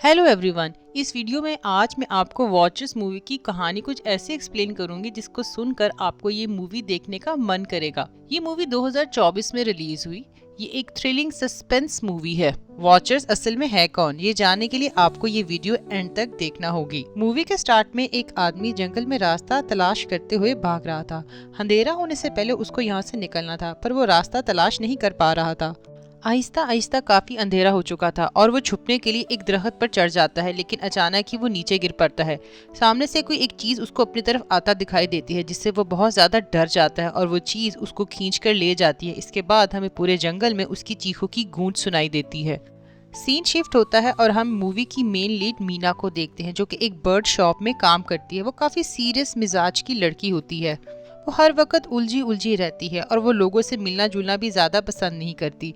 Hello everyone. इस video में आज मैं आपको वॉचर्स मूवी की कहानी कुछ ऐसे एक्सप्लेन करूंगी जिसको सुनकर आपको ये मूवी देखने का मन करेगा। ये मूवी 2024 में रिलीज हुई। ये एक थ्रिलिंग सस्पेंस मूवी है। वॉचर्स असल में है कौन, ये जानने के लिए आपको ये वीडियो एंड तक देखना होगी। मूवी के स्टार्ट में एक आदमी जंगल में रास्ता तलाश करते हुए भाग रहा था। अंधेरा होने से पहले उसको यहाँ से निकलना था, पर वो रास्ता तलाश नहीं कर पा रहा था। आहिस्ता आहिस्ता काफी अंधेरा हो चुका था और वो छुपने के लिए एक दरख्त पर चढ़ जाता है, लेकिन अचानक ही वो नीचे गिर पड़ता है। सामने से कोई एक चीज उसको अपनी तरफ आता दिखाई देती है, जिससे वो बहुत ज्यादा डर जाता है और वो चीज उसको खींच कर ले जाती है। इसके बाद हमें पूरे जंगल में उसकी चीखों की गूंज सुनाई देती है। सीन शिफ्ट होता है और हम मूवी की मेन लीड मीना को देखते हैं, जो कि एक बर्ड शॉप में काम करती है। वो काफी सीरियस मिजाज की लड़की होती है। वो हर वक्त उलझी उलझी रहती है और वो लोगों से मिलना जुलना भी ज़्यादा पसंद नहीं करती।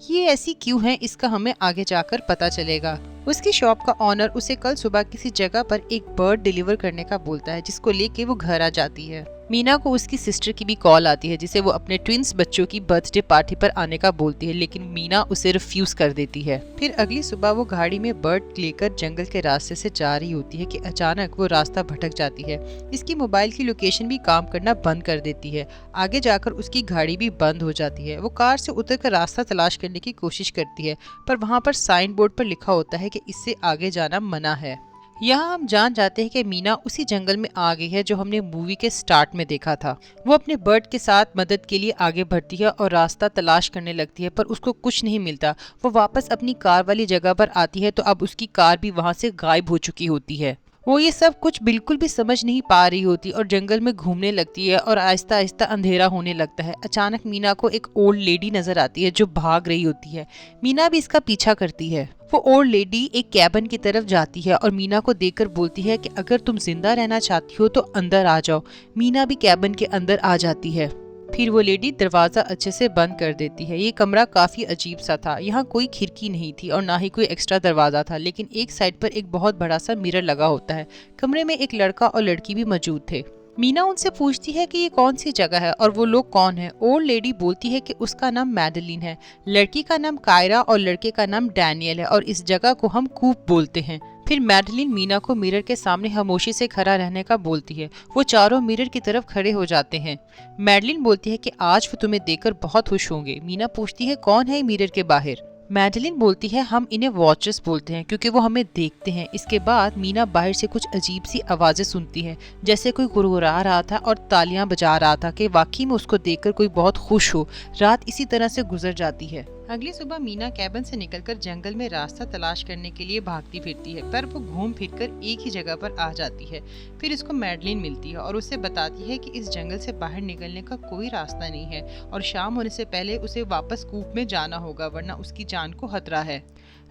ये ऐसी क्यों है, इसका हमें आगे जाकर पता चलेगा। उसकी शॉप का ऑनर उसे कल सुबह किसी जगह पर एक बर्ड डिलीवर करने का बोलता है, जिसको लेके वो घर आ जाती है। मीना को उसकी सिस्टर की भी कॉल आती है, जिसे वो अपने ट्विंस बच्चों की बर्थडे पार्टी पर आने का बोलती है, लेकिन मीना उसे रिफ्यूज कर देती है। फिर अगली सुबह वो गाड़ी में बर्ड लेकर जंगल के रास्ते से जा रही होती है कि अचानक वो रास्ता भटक जाती है। इसकी मोबाइल की लोकेशन भी काम करना बंद कर देती है। आगे जाकर उसकी गाड़ी भी बंद हो जाती है। वो कार से उतरकर रास्ता तलाश करने की कोशिश करती है, पर वहाँ पर साइन बोर्ड पर लिखा होता है कि इससे आगे जाना मना है। यहाँ हम जान जाते हैं कि मीना उसी जंगल में आ गई है जो हमने मूवी के स्टार्ट में देखा था। वो अपने बर्ड के साथ मदद के लिए आगे बढ़ती है और रास्ता तलाश करने लगती है, पर उसको कुछ नहीं मिलता। वो वापस अपनी कार वाली जगह पर आती है तो अब उसकी कार भी वहाँ से गायब हो चुकी होती है। वो ये सब कुछ बिल्कुल भी समझ नहीं पा रही होती और जंगल में घूमने लगती है और आहिस्ता आहिस्ता अंधेरा होने लगता है। अचानक मीना को एक ओल्ड लेडी नजर आती है जो भाग रही होती है। मीना भी इसका पीछा करती है। वो ओल्ड लेडी एक कैबिन की तरफ जाती है और मीना को देखकर बोलती है कि अगर तुम जिंदा रहना चाहती हो तो अंदर आ जाओ। मीना भी कैबिन के अंदर आ जाती है। फिर वो लेडी दरवाजा अच्छे से बंद कर देती है। ये कमरा काफी अजीब सा था। यहाँ कोई खिड़की नहीं थी और ना ही कोई एक्स्ट्रा दरवाजा था, लेकिन एक साइड पर एक बहुत बड़ा सा मिरर लगा होता है। कमरे में एक लड़का और लड़की भी मौजूद थे। मीना उनसे पूछती है कि ये कौन सी जगह है और वो लोग कौन है। ओल्ड लेडी बोलती है कि उसका नाम मैडलिन है, लड़की का नाम कायरा और लड़के का नाम डैनियल है और इस जगह को हम कूप बोलते हैं। फिर मैडलिन मीना को मिरर के सामने खामोशी से खड़ा रहने का बोलती है। वो चारों मिरर की तरफ खड़े हो जाते हैं। मैडलिन बोलती है कि आज वो तुम्हें देखकर बहुत खुश होंगे। मीना पूछती है कौन है मिरर के बाहर। मैडलिन बोलती है हम इन्हें वॉचर्स बोलते हैं क्योंकि वो हमें देखते हैं। इसके बाद मीना बाहर से कुछ अजीब सी आवाजें सुनती है, जैसे कोई गुरगुरा रहा था और तालियां बजा रहा था कि वाकई में उसको देखकर कोई बहुत खुश हो। रात इसी तरह से गुजर जाती है। अगली सुबह मीना कैबिन से निकलकर जंगल में रास्ता तलाश करने के लिए भागती फिरती है, पर वो घूम फिरकर एक ही जगह पर आ जाती है। फिर इसको मैडलिन मिलती है और उसे बताती है कि इस जंगल से बाहर निकलने का कोई रास्ता नहीं है और शाम होने से पहले उसे वापस कूप में जाना होगा, वरना उसकी जान को खतरा है।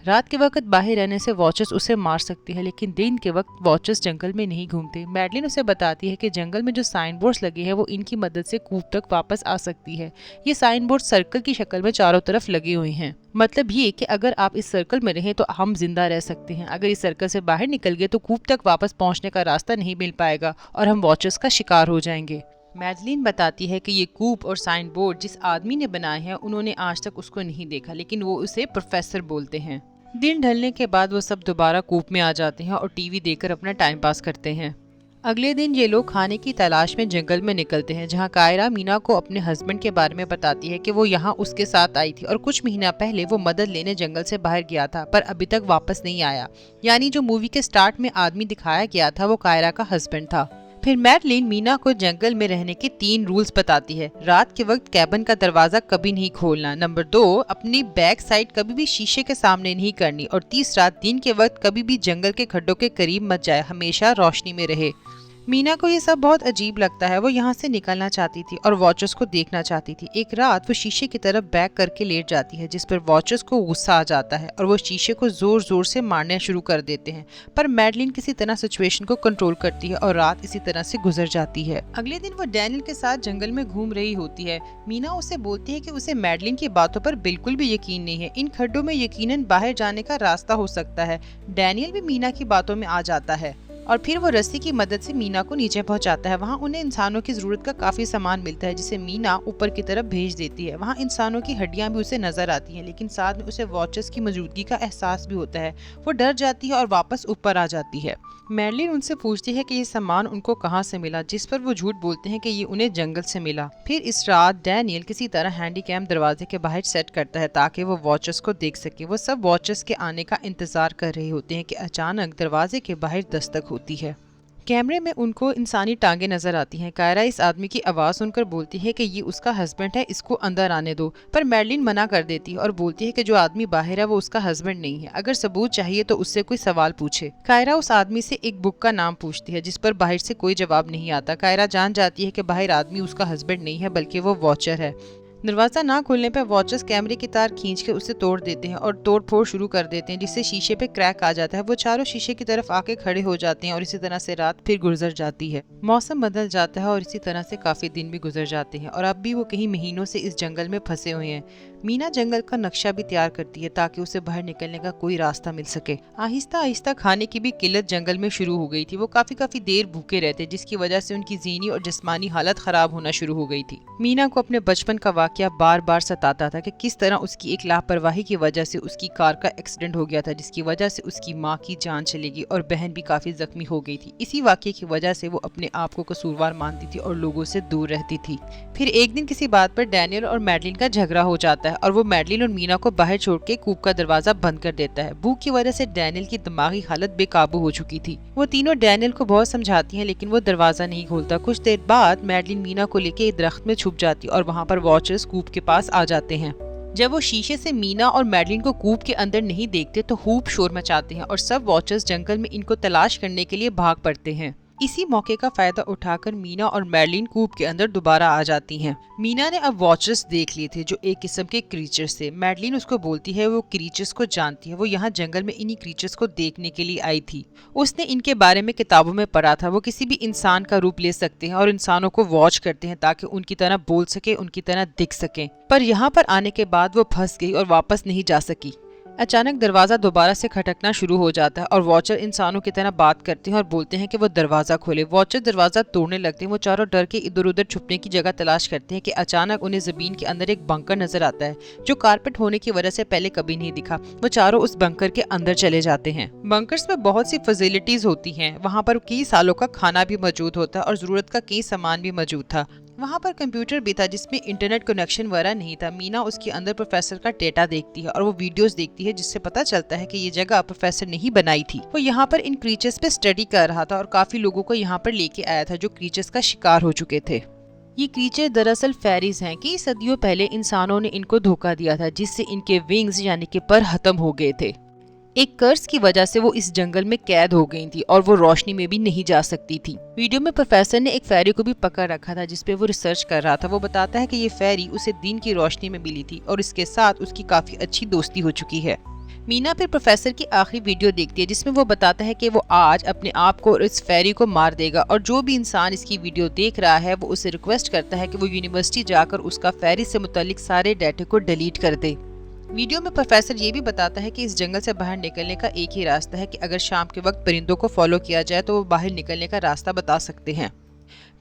रात के वक्त बाहर रहने से वॉचर्स उसे मार सकती है, लेकिन दिन के वक्त वॉचर्स जंगल में नहीं घूमते। मैडलिन उसे बताती है कि जंगल में जो साइन बोर्ड्स लगे हैं वो इनकी मदद से कूप तक वापस आ सकती है। ये साइन बोर्ड सर्कल की शक्ल में चारों तरफ लगे हुए हैं। मतलब ये कि अगर आप इस सर्कल में रहें तो हम जिंदा रह सकते हैं। अगर इस सर्कल से बाहर निकल गए तो कूप तक वापस पहुंचने का रास्ता नहीं मिल पाएगा और हम वॉचर्स का शिकार हो जाएंगे। मैडलिन बताती है कि ये कूप और साइन बोर्ड जिस आदमी ने बनाए हैं उन्होंने आज तक उसको नहीं देखा, लेकिन वो उसे प्रोफेसर बोलते हैं। दिन ढलने के बाद वो सब दोबारा कूप में आ जाते हैं और टीवी देखकर अपना टाइम पास करते हैं। अगले दिन ये लोग खाने की तलाश में जंगल में निकलते हैं, जहाँ कायरा मीना को अपने हस्बैंड के बारे में बताती है कि वो यहाँ उसके साथ आई थी और कुछ महीना पहले वो मदद लेने जंगल से बाहर गया था, पर अभी तक वापस नहीं आया। यानी जो मूवी के स्टार्ट में आदमी दिखाया गया था वो कायरा का हस्बैंड था। फिर मैडलिन मीना को जंगल में रहने के 3 रूल्स बताती है। रात के वक्त कैबिन का दरवाजा कभी नहीं खोलना, नंबर 2 अपनी बैक साइड कभी भी शीशे के सामने नहीं करनी और तीसरा दिन के वक्त कभी भी जंगल के खड्डों के करीब मत जाए, हमेशा रोशनी में रहे। मीना को ये सब बहुत अजीब लगता है। वो यहाँ से निकलना चाहती थी और वॉचर्स को देखना चाहती थी। एक रात वो शीशे की तरफ बैक करके लेट जाती है, जिस पर वॉचर्स को गुस्सा आ जाता है और वो शीशे को जोर जोर से मारना शुरू कर देते हैं, पर मैडलिन किसी तरह सिचुएशन को कंट्रोल करती है और रात इसी तरह से गुजर जाती है। अगले दिन वो डैनियल के साथ जंगल में घूम रही होती है। मीना उसे बोलती है कि उसे मैडलिन की बातों पर बिल्कुल भी यकीन नहीं है। इन खड्डों में यकीनन बाहर जाने का रास्ता हो सकता है। डैनियल भी मीना की बातों में आ जाता है। और फिर वो रस्सी की मदद से मीना को नीचे पहुंचाता है। वहाँ उन्हें इंसानों की जरूरत का काफी सामान मिलता है जिसे मीना ऊपर की तरफ भेज देती है। वहाँ इंसानों की हड्डियां भी उसे नजर आती हैं, लेकिन साथ में उसे वॉचर्स की मौजूदगी का एहसास भी होता है। वो डर जाती है और वापस ऊपर आ जाती है। मैडलिन उनसे पूछती है कि ये सामान उनको कहाँ से मिला, जिस पर वो झूठ बोलते हैं कि ये उन्हें जंगल से मिला। फिर इस रात डैनियल किसी तरह हैंडीकैम दरवाजे के बाहर सेट करता है ताकि वो वॉचर्स को देख सके। वो सब वॉचर्स के आने का इंतजार कर रहे होते हैं कि अचानक दरवाजे के बाहर दस्तक होती है। कैमरे में उनको इंसानी टांगे नजर आती हैं। कायरा इस आदमी की आवाज सुनकर बोलती है कि ये उसका हस्बैंड है, इसको अंदर आने दो, पर मैडलिन मना कर देती है और बोलती है कि जो आदमी बाहर है वो उसका हस्बैंड नहीं है। अगर सबूत चाहिए तो उससे कोई सवाल पूछे। कायरा उस आदमी से एक बुक का नाम पूछती है जिस पर बाहर से कोई जवाब नहीं आता। कायरा जान जाती है कि बाहर आदमी उसका हस्बैंड नहीं है बल्कि वो वॉचर है। दरवाजा ना खुलने पर वॉचर्स कैमरे की तार खींचकर उसे तोड़ देते हैं और तोड़ फोड़ शुरू कर देते हैं जिससे शीशे पे क्रैक आ जाता है। वो चारों शीशे की तरफ आके खड़े हो जाते हैं और इसी तरह से रात फिर गुजर जाती है। मौसम बदल जाता है और इसी तरह से काफी दिन भी गुजर जाते हैं और अब भी वो कहीं महीनों से इस जंगल में फंसे हुए हैं। मीना जंगल का नक्शा भी तैयार करती है ताकि उसे बाहर निकलने का कोई रास्ता मिल सके। आहिस्ता आहिस्ता खाने की भी किल्लत जंगल में शुरू हो गई थी। वो काफी देर भूखे रहते जिसकी वजह से उनकी ज़हनी और जिस्मानी हालत खराब होना शुरू हो गई थी। मीना को अपने बचपन का वाकया बार बार सताता था कि किस तरह उसकी एक लापरवाही की वजह से उसकी कार का एक्सीडेंट हो गया था जिसकी वजह से उसकी माँ की जान चली गई और बहन भी काफी जख्मी हो गई थी। इसी वाकये की वजह से वो अपने आप को कसूरवार मानती थी और लोगों से दूर रहती थी। फिर एक दिन किसी बात पर डैनियल और मैडलिन का झगड़ा हो जाता है और वो मैडलिन और मीना को बाहर छोड़ के कूप का दरवाजा बंद कर देता है। भूख की वजह से डैनियल की दिमागी हालत बेकाबू हो चुकी थी। वो तीनों डैनियल को बहुत समझाती हैं लेकिन वो दरवाजा नहीं खोलता। कुछ देर बाद मैडलिन मीना को लेके एक दरख्त में छुप जाती और वहाँ पर वॉचर्स कूप के पास आ जाते हैं। जब वो शीशे से मीना और मैडलिन को कूप के अंदर नहीं देखते तो खूब शोर मचाते हैं और सब वॉचर्स जंगल में इनको तलाश करने के लिए भाग पड़ते हैं। इसी मौके का फायदा उठाकर मीना और मैडलिन कूप के अंदर दोबारा आ जाती हैं। मीना ने अब वॉचर्स देख लिए थे जो एक किस्म के क्रीचर्स थे। मैडलिन उसको बोलती है वो क्रीचर्स को जानती है, वो यहाँ जंगल में इन्हीं क्रीचर्स को देखने के लिए आई थी। उसने इनके बारे में किताबों में पढ़ा था। वो किसी भी इंसान का रूप ले सकते हैं और इंसानों को वॉच करते हैं ताकि उनकी तरह बोल सके, उनकी तरह दिख सके। पर यहाँ पर आने के बाद वो फंस गई और वापस नहीं जा सकी। अचानक दरवाजा दोबारा से खटकना शुरू हो जाता है और वॉचर इंसानों की तरह बात करते हैं और बोलते हैं कि वो दरवाजा खोले। वॉचर दरवाजा तोड़ने लगते हैं। वो चारों डर के इधर उधर छुपने की जगह तलाश करते हैं कि अचानक उन्हें जमीन के अंदर एक बंकर नजर आता है जो कारपेट होने की वजह से पहले कभी नहीं दिखा। वो चारों उस बंकर के अंदर चले जाते हैं। बंकर्स में बहुत सी फैसिलिटीज होती हैं। वहाँ पर कई सालों का खाना भी मौजूद होता है और जरूरत का कई सामान भी मौजूद था। वहाँ पर कंप्यूटर भी था जिसमें इंटरनेट कनेक्शन वगैरह नहीं था। मीना उसके अंदर प्रोफेसर का डेटा देखती है और वो वीडियोस देखती है जिससे पता चलता है कि ये जगह प्रोफेसर ने ही बनाई थी। वो यहाँ पर इन क्रीचर्स पे स्टडी कर रहा था और काफी लोगों को यहाँ पर लेके आया था जो क्रीचर्स का शिकार हो चुके थे। ये क्रीचर दरअसल फेरीज हैं कि सदियों पहले इंसानों ने इनको धोखा दिया था जिससे इनके विंग्स यानी कि पर खत्म हो गए थे। एक कर्ज की वजह से वो इस जंगल में कैद हो गई थी और वो रोशनी में भी नहीं जा सकती थी। वीडियो में प्रोफेसर ने एक फेरी को भी पकड़ रखा था जिसपे वो रिसर्च कर रहा था। वो बताता है कि ये फेरी उसे दिन की रोशनी में मिली थी और इसके साथ उसकी काफी अच्छी दोस्ती हो चुकी है। मीना फिर प्रोफेसर की आखिरी वीडियो देखती है जिसमें वो बताता है कि वो आज अपने आप को और इस फेरी को मार देगा और जो भी इंसान इसकी वीडियो देख रहा है वो उसे रिक्वेस्ट करता है कि वो यूनिवर्सिटी जाकर उसका फेरी से मुतालिक सारे डाटे को डिलीट कर दे। वीडियो में प्रोफेसर ये भी बताता है कि इस जंगल से बाहर निकलने का एक ही रास्ता है कि अगर शाम के वक्त परिंदों को फॉलो किया जाए तो वो बाहर निकलने का रास्ता बता सकते हैं।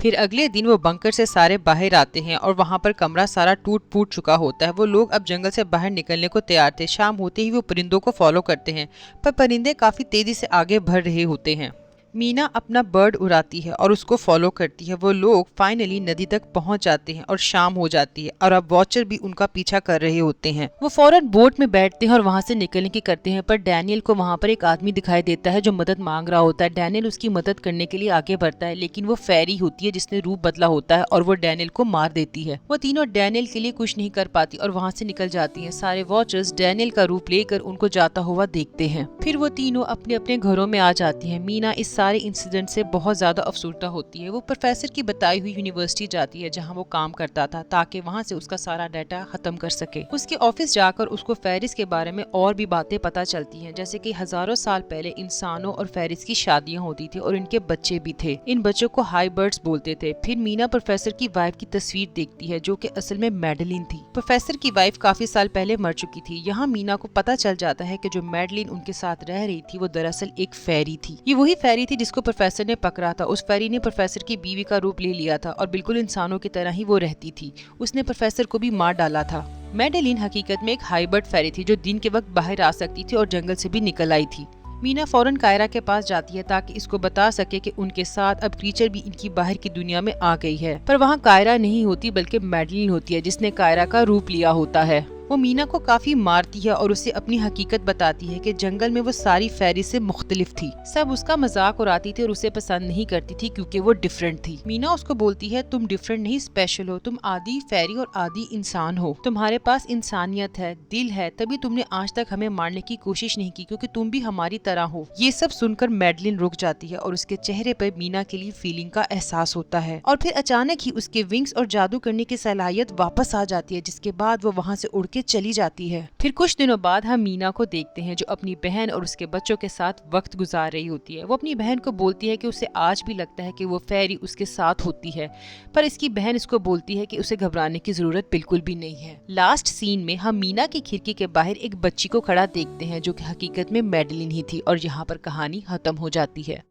फिर अगले दिन वो बंकर से सारे बाहर आते हैं और वहाँ पर कमरा सारा टूट फूट चुका होता है। वो लोग अब जंगल से बाहर निकलने को तैयार थे। शाम होते ही वो परिंदों को फॉलो करते हैं पर परिंदे काफी तेजी से आगे बढ़ रहे होते हैं। मीना अपना बर्ड उड़ाती है और उसको फॉलो करती है। वो लोग फाइनली नदी तक पहुंच जाते हैं और शाम हो जाती है और अब वॉचर भी उनका पीछा कर रहे होते हैं। वो फौरन बोट में बैठते हैं और वहां से निकलने की करते हैं पर डैनियल को वहां पर एक आदमी दिखाई देता है जो मदद मांग रहा होता है। डैनियल उसकी मदद करने के लिए आगे बढ़ता है लेकिन वो फेरी होती है जिसने रूप बदला होता है और वो डैनियल को मार देती है। वो तीनों डैनियल के लिए कुछ नहीं कर पाती और वहाँ से निकल जाती है। सारे वॉचर्स डैनियल का रूप लेकर उनको जाता हुआ देखते हैं। फिर वो तीनों अपने अपने घरों में आ जाती है। मीना इस सारे इंसिडेंट से बहुत ज्यादा अफसुर्दा होती है। वो प्रोफेसर की बताई हुई यूनिवर्सिटी जाती है जहां वो काम करता था ताकि वहां से उसका सारा डाटा खत्म कर सके। उसके ऑफिस जाकर उसको फेरिस के बारे में और भी बातें पता चलती हैं जैसे कि हजारों साल पहले इंसानों और फेरिस की शादियां होती थी और इनके बच्चे भी थे। इन बच्चों को हाई बर्ड्स बोलते थे। फिर मीना प्रोफेसर की वाइफ की तस्वीर देखती है जो कि असल में मैडलिन थी। प्रोफेसर की वाइफ काफी साल पहले मर चुकी थी। यहाँ मीना को पता चल जाता है कि जो मैडलिन उनके साथ रह रही थी वो दरअसल एक फेरी थी। ये वही फेरी थी जिसको प्रोफेसर ने पकड़ा था, उस फेरी ने प्रोफेसर की बीवी का रूप ले लिया था और बिल्कुल इंसानों की तरह ही वो रहती थी। उसने प्रोफेसर को भी मार डाला था। मैडेलिन हकीकत में एक हाइबर्ड फेरी थी जो दिन के वक्त बाहर आ सकती थी और जंगल से भी निकल आई थी। मीना फौरन कायरा के पास जाती है ताकि इसको बता सके कि उनके साथ अब क्रीचर भी इनकी बाहर की दुनिया में आ गई है। पर वहाँ कायरा नहीं होती बल्कि मैडेलिन होती है जिसने कायरा का रूप लिया होता है। वो मीना को काफी मारती है और उसे अपनी हकीकत बताती है कि जंगल में वो सारी फेरी से मुख्तलिफ थी। सब उसका मजाक उड़ाती थी और उसे पसंद नहीं करती थी क्योंकि वो डिफरेंट थी। मीना उसको बोलती है तुम डिफरेंट नहीं स्पेशल हो, तुम आधी फेरी और आधी इंसान हो, तुम्हारे पास इंसानियत है, दिल है, तभी तुमने आज तक हमें मारने की कोशिश नहीं की क्योंकि तुम भी हमारी तरह हो। ये सब सुनकर मैडेलिन रुक जाती है और उसके चेहरे पर मीना के लिए फीलिंग का एहसास होता है और फिर अचानक ही उसके विंग्स और जादू करने की सलाहियत वापस आ जाती है, जिसके बाद वो वहाँ से उड़ के चली जाती है। फिर कुछ दिनों बाद हम मीना को देखते हैं जो अपनी बहन और उसके बच्चों के साथ वक्त गुजार रही होती है। वो अपनी बहन को बोलती है कि उसे आज भी लगता है कि वो फेरी उसके साथ होती है, पर इसकी बहन इसको बोलती है कि उसे घबराने की जरूरत बिल्कुल भी नहीं है। लास्ट सीन में हम मीना की खिड़की के बाहर एक बच्ची को खड़ा देखते हैं जो कि हकीकत में मैडेलिन ही थी और यहाँ पर कहानी खत्म हो जाती है।